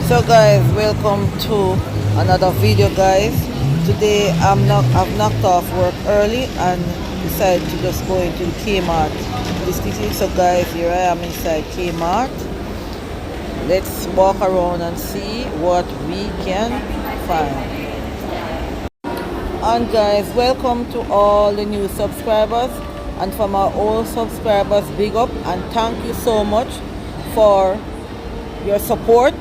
So guys, welcome to another video guys. Today I've knocked off work early and decided to just go into the Kmart this evening. So guys, here I am inside Kmart. Let's walk around and see what we can find. And guys, welcome to all the new subscribers, and from our old subscribers, big up and thank you so much for your support.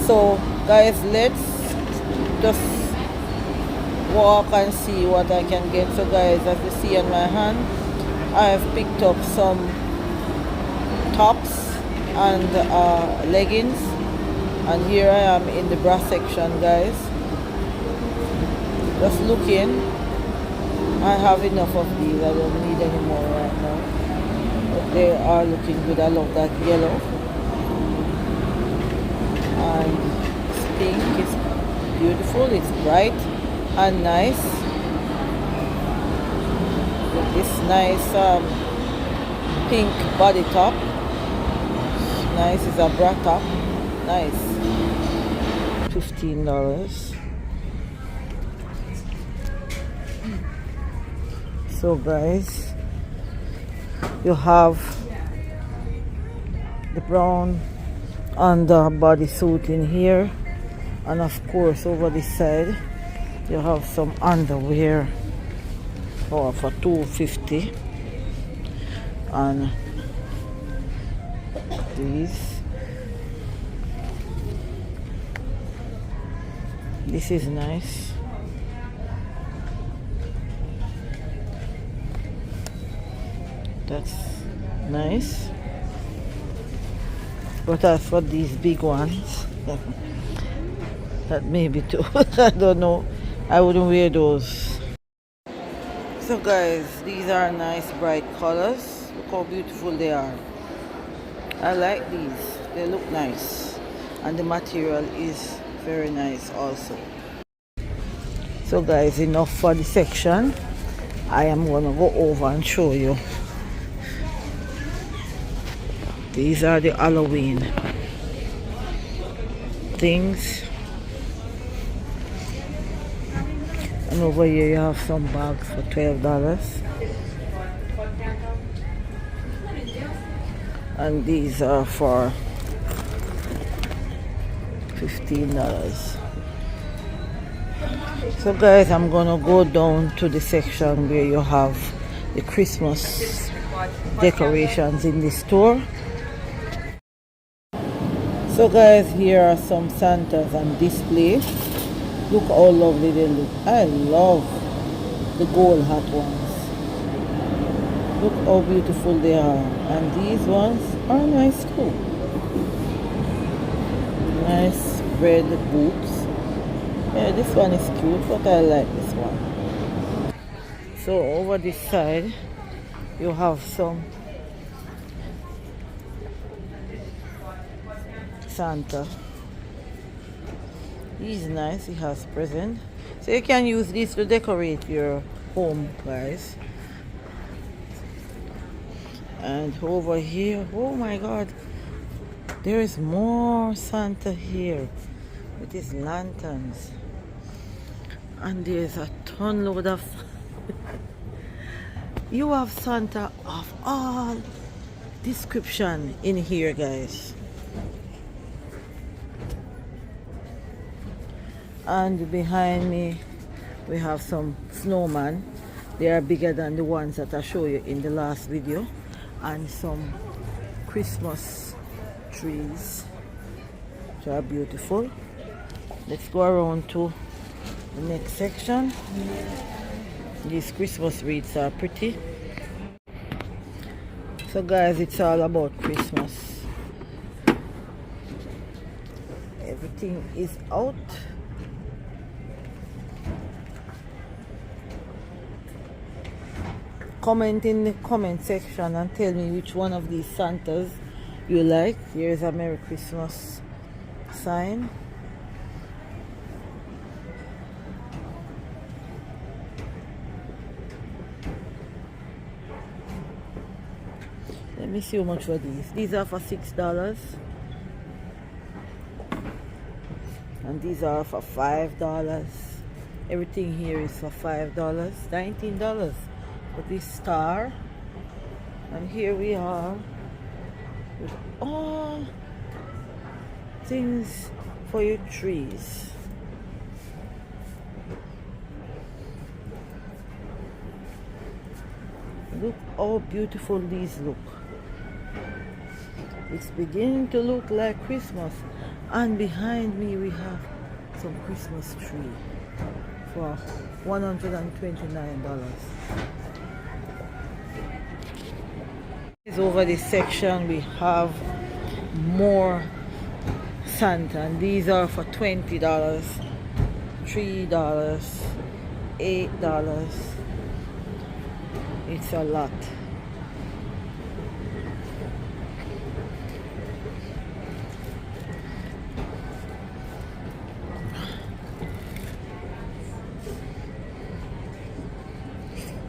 So guys, let's just walk and see what I can get. So guys, as you see on my hand, I have picked up some tops and leggings, and here I am in the bra section guys, just looking. I have enough of these, I don't need any more right now, but they are looking good. I love that yellow, and this pink is beautiful, it's bright and nice. With this nice pink body top, nice, is a bra top, nice. $15. So guys, you have the brown under bodysuit in here, and of course over this side you have some underwear for $2.50, and this is nice. That's nice. But as for these big ones, that may be too, I don't know, I wouldn't wear those. So guys, these are nice bright colors. Look how beautiful they are. I like these, they look nice, and the material is very nice also. So guys, enough for the section. I am going to go over and show you. These are the Halloween things. And over here you have some bags for $12. And these are for $15. So guys, I'm gonna go down to the section where you have the Christmas decorations in the store. So guys, here are some Santas on display. Look how lovely they look. I love the gold hat ones. Look how beautiful they are. And these ones are nice too. Nice red boots. Yeah, this one is cute, but I like this one. So over this side, you have some Santa. He's nice, he has present. So you can use this to decorate your home, guys. And over here, oh my god, there is more Santa here with his lanterns. And there's a ton load of you have Santa of all description in here, guys. And behind me we have some snowman. They are bigger than the ones that I showed you in the last video, and some Christmas trees which are beautiful. Let's go around to the next section. These Christmas wreaths are pretty. So guys, it's all about Christmas. Everything is out. Comment in the comment section and tell me which one of these Santas you like. Here's a Merry Christmas sign. Let me see how much for these. These are for $6. and these are for $5. Everything here is for $5, $19 for this star. And here we are with all things for your trees. Look how beautiful these look. It's beginning to look like Christmas. And behind me we have some Christmas tree for $129. Over this section we have more Santa, and these are for $20, $3, $8. It's a lot.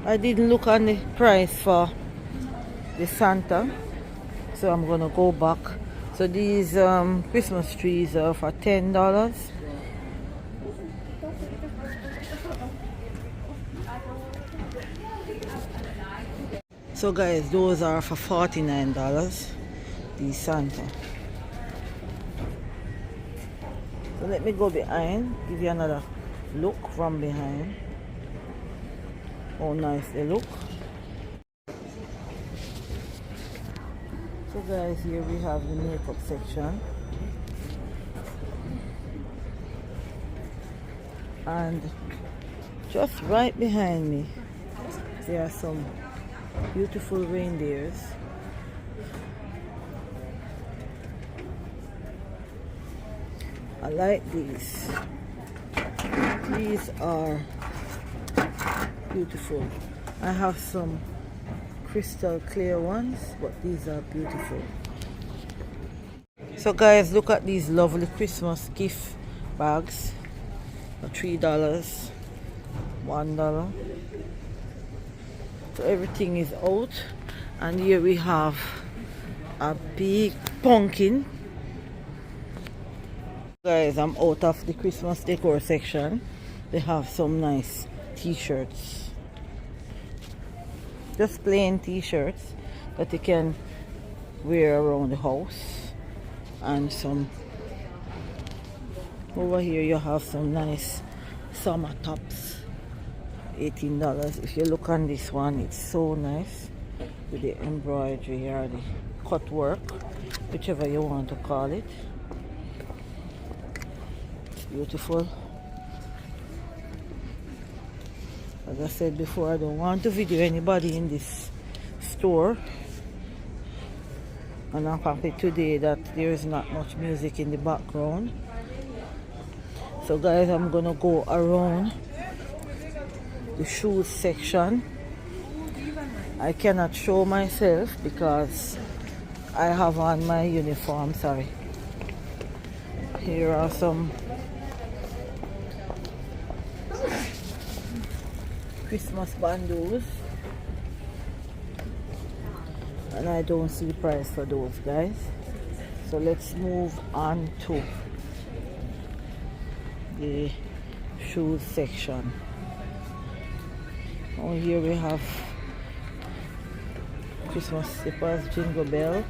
I didn't look on the price for the Santa, so I'm gonna go back. So these Christmas trees are for $10. So guys, those are for $49, these Santa. So let me go behind, give you another look from behind. How nice they look. So guys, here we have the makeup section. And just right behind me, there are some beautiful reindeers. I like these. These are beautiful. I have some crystal clear ones, but these are beautiful. So guys, look at these lovely Christmas gift bags for $3, $1. So everything is out, and here we have a big pumpkin. Guys, I'm out of the Christmas decor section. They have some nice t-shirts, just plain t-shirts that you can wear around the house, and some over here you have some nice summer tops, $18. If you look on this one, it's so nice with the embroidery or the cut work, whichever you want to call it. It's beautiful. As I said before, I don't want to video anybody in this store, and I'm happy today that there is not much music in the background. So guys, I'm gonna go around the shoes section. I cannot show myself because I have on my uniform. Sorry. Here are some Christmas bundles, and I don't see the price for those, guys. So let's move on to the shoes section. Oh, here we have Christmas slippers, Jingle Bell,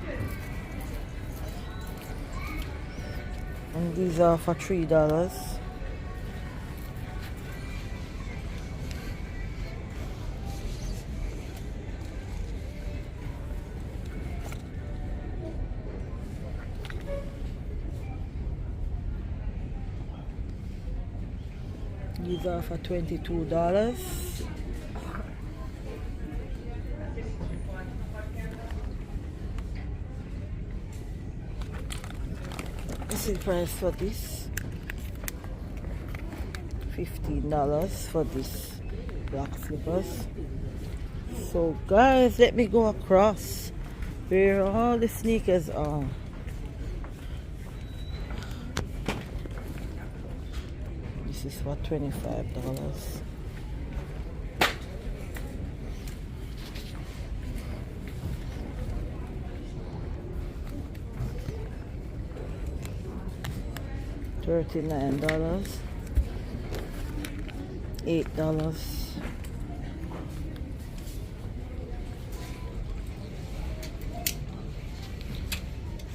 and these are for $3. These are for $22. This is the price for this. $15 for this black slippers. So guys, let me go across where all the sneakers are. This is for $25. $39, $8.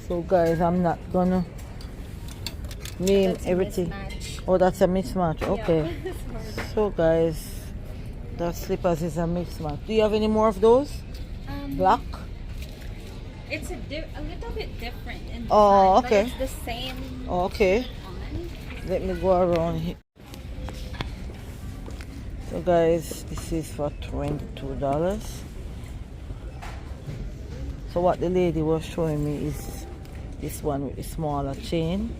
So guys, I'm not gonna name That's everything. mismatch. Oh, that's a mismatch. Okay. Yeah. So guys, that slippers is a mismatch. Do you have any more of those? Black? It's a little bit different in design, Oh, okay. but it's the same. Oh, okay. On. Let me go around here. So guys, this is for $22. So what the lady was showing me is this one with a smaller chain.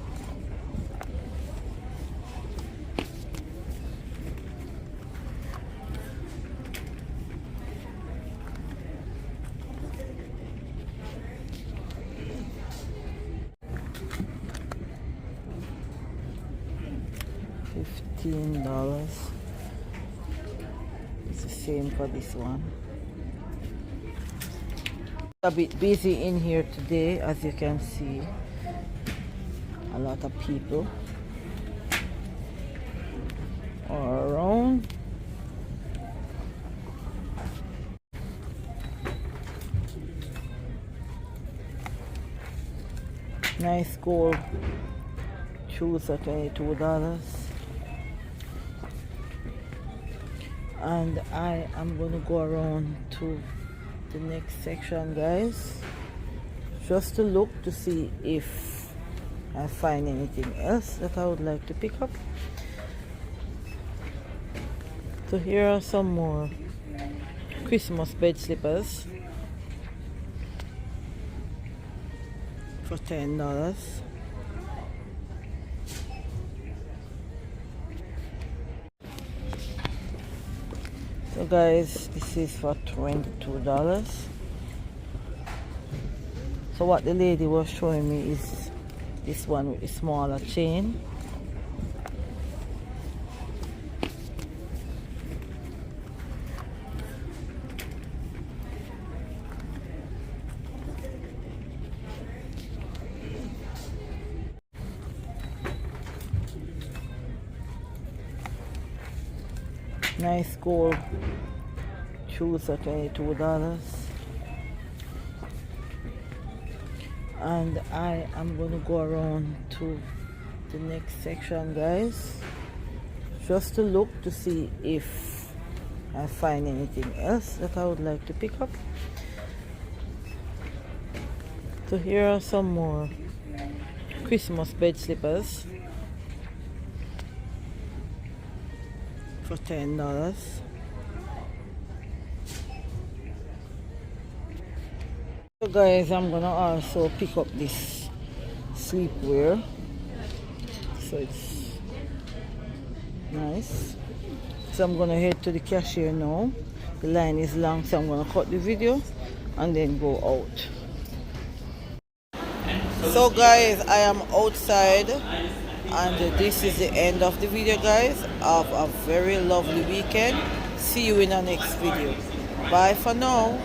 $15. It's the same for this one. A bit busy in here today, as you can see. A lot of people are around. Nice gold shoes are $22. And I am going to go around to the next section, guys, just to look to see if I find anything else that I would like to pick up. So here are some more Christmas bed slippers for $10. So guys, this is for $22. So what the lady was showing me is this one with a smaller chain. Nice gold shoes are $22. And I am going to go around to the next section, guys, just to look to see if I find anything else that I would like to pick up. So here are some more Christmas bed slippers for $10. So guys, I'm gonna also pick up this sleepwear. So it's nice. So I'm gonna head to the cashier now. The line is long, so I'm gonna cut the video and then go out. So guys, I am outside and this is the end of the video, guys. Have a very lovely weekend. See you in our next video. Bye for now.